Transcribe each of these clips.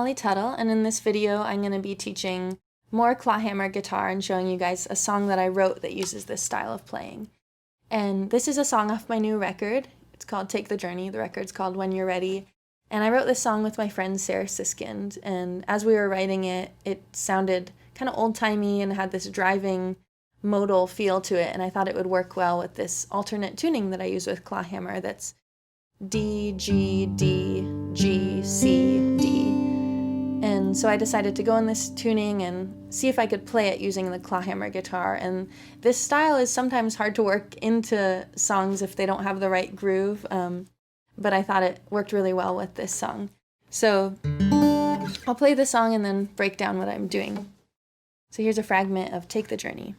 Molly Tuttle, and in this video I'm going to be teaching more clawhammer guitar and showing you guys a song that I wrote that uses this style of playing. And this is a song off my new record. It's called Take the Journey. The record's called When You're Ready. And I wrote this song with my friend Sarah Siskind, and as we were writing it, it sounded kind of old-timey and had this driving modal feel to it, and I thought it would work well with this alternate tuning that I use with clawhammer that's D, G, D, G, C, D. And so I decided to go in this tuning and see if I could play it using the clawhammer guitar. And this style is sometimes hard to work into songs if they don't have the right groove, but I thought it worked really well with this song. So I'll play the song and then break down what I'm doing. So here's a fragment of Take the Journey.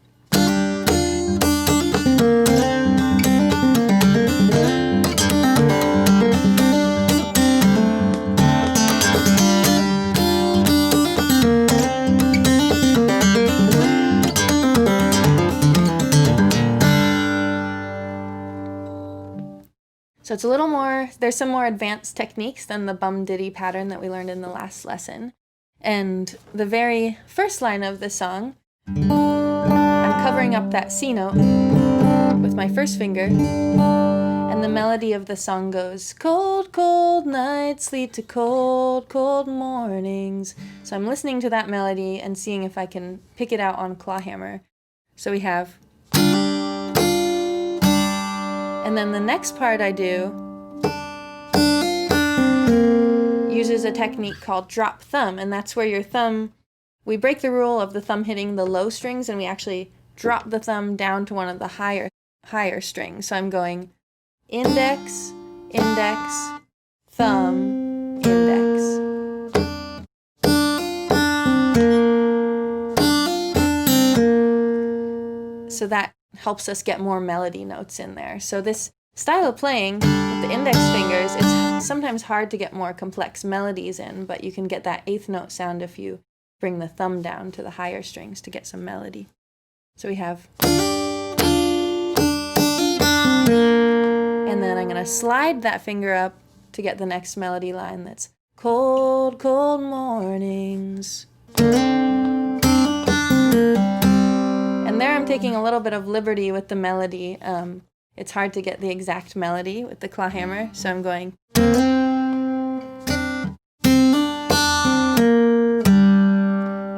So it's a little more, there's some more advanced techniques than the bum diddy pattern that we learned in the last lesson. And the very first line of the song, I'm covering up that C note with my first finger, and the melody of the song goes, cold, cold nights lead to cold, cold mornings. So I'm listening to that melody and seeing if I can pick it out on clawhammer. So we have, and then the next part I do uses a technique called drop thumb, and that's where your thumb, we break the rule of the thumb hitting the low strings and we actually drop the thumb down to one of the higher strings. So I'm going index, index, thumb, index. So that helps us get more melody notes in there. So this style of playing with the index fingers, it's sometimes hard to get more complex melodies in, but you can get that eighth note sound if you bring the thumb down to the higher strings to get some melody. So we have, and then I'm going to slide that finger up to get the next melody line that's cold, cold mornings. And there I'm taking a little bit of liberty with the melody. It's hard to get the exact melody with the clawhammer, so I'm going.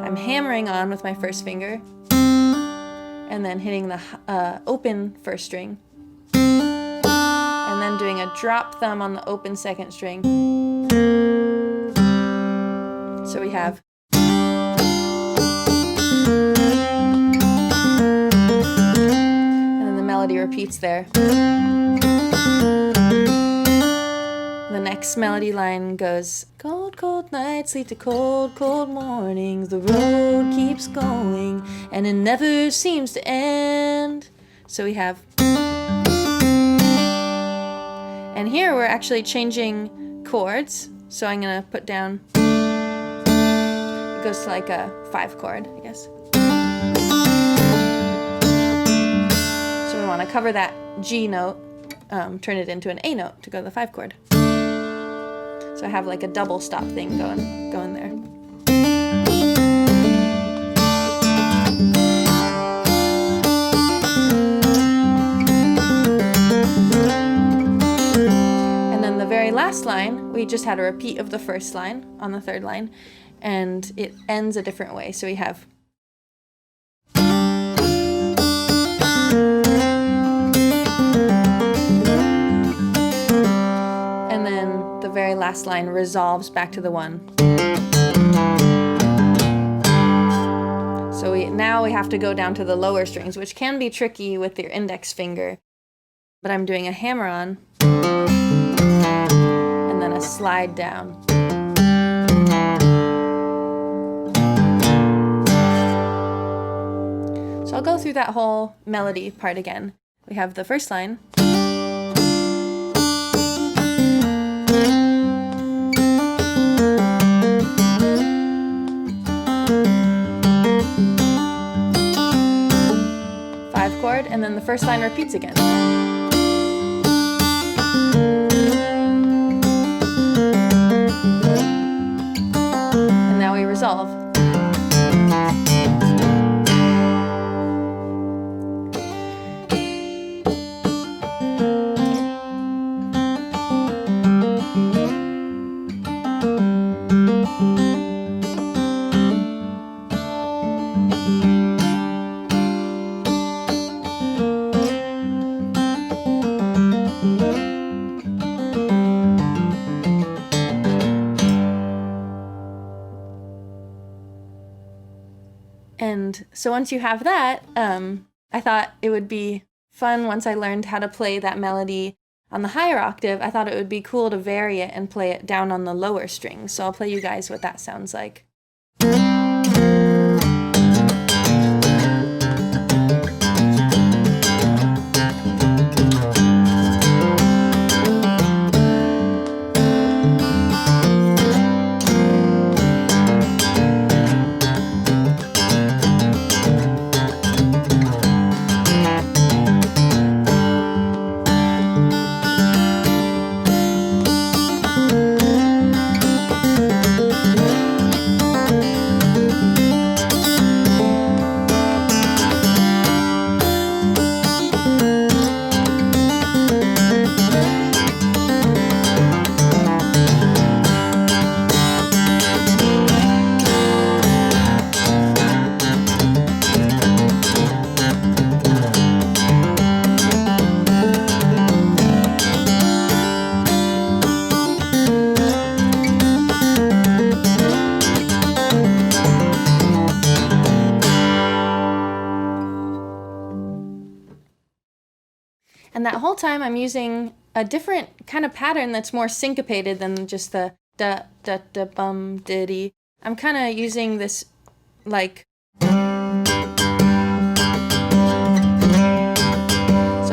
I'm hammering on with my first finger, and then hitting the open first string, and then doing a drop thumb on the open second string. So we have. Melody repeats there. The next melody line goes, cold, cold nights lead to cold, cold mornings. The road keeps going and it never seems to end. So we have, and here we're actually changing chords. So I'm gonna put down, it goes to like a 5 chord, I guess. Want to cover that G note, turn it into an A note to go to the 5 chord. So I have like a double stop thing going there. And then the very last line, we just had a repeat of the first line on the third line, and it ends a different way. So we have, and then the very last line resolves back to the 1. So now we have to go down to the lower strings, which can be tricky with your index finger. But I'm doing a hammer on, and then a slide down. So I'll go through that whole melody part again. We have the first line. Chord, and then the first line repeats again. resolve. And so once you have that, I thought it would be fun once I learned how to play that melody on the higher octave. I thought it would be cool to vary it and play it down on the lower strings. So I'll play you guys what that sounds like. And that whole time I'm using a different kind of pattern that's more syncopated than just the da da da bum diddy. I'm kind of using this like, so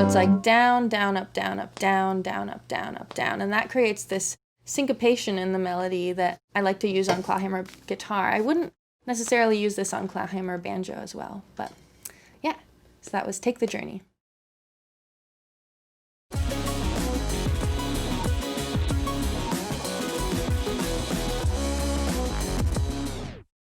it's like down, down, up, down, up, down, down, up, down, up, down, and that creates this syncopation in the melody that I like to use on clawhammer guitar. I wouldn't necessarily use this on clawhammer banjo as well, but yeah, so that was Take the Journey.